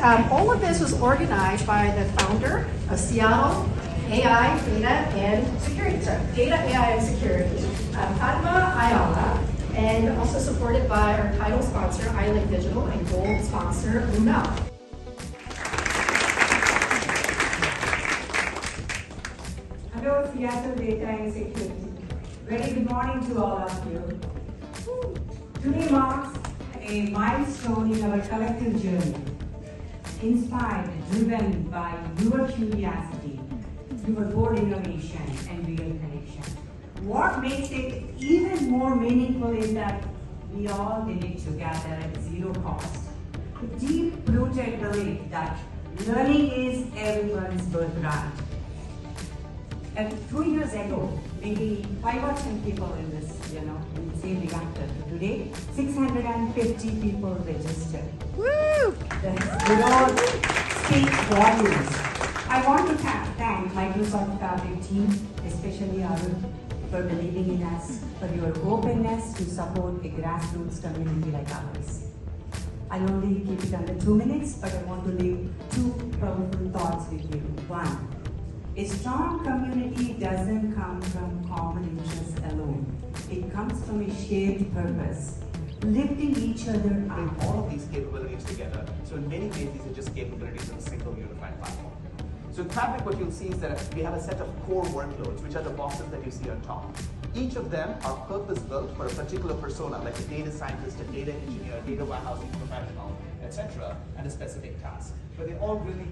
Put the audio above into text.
all of this was organized by the founder of Seattle AI, Data, and Security, Data, AI, and Security, Padma Ayala, and also supported by our title sponsor, iLink Digital, and gold sponsor, Lumel. Hello, Seattle Data and Security. Very good morning to all of you. Today marks a milestone in our collective journey, inspired, driven by your curiosity, your bold innovation, and real connection. What makes it even more meaningful is that we all did it together at zero cost. A deep-rooted belief that learning is everyone's birthright. And 2 years ago, maybe 5 or 10 people in this, in the same reactor. Today, 650 people registered. Woo! That all speak volumes. I want to thank Microsoft Fabric team, especially Arun, for believing in us, for your openness to support a grassroots community like ours. I'll only keep it under 2 minutes, but I want to leave 2 powerful thoughts with you. 1. A strong community doesn't come from common interests alone. It comes from a shared purpose, lifting each other Bring up. all of these capabilities together. So in many ways, these are just capabilities in a single unified platform. So in Fabric, what you'll see is that we have a set of core workloads, which are the boxes that you see on top. Each of them are purpose-built for a particular persona, like a data scientist, a data engineer, a data warehousing professional, etc., and a specific task. But they all really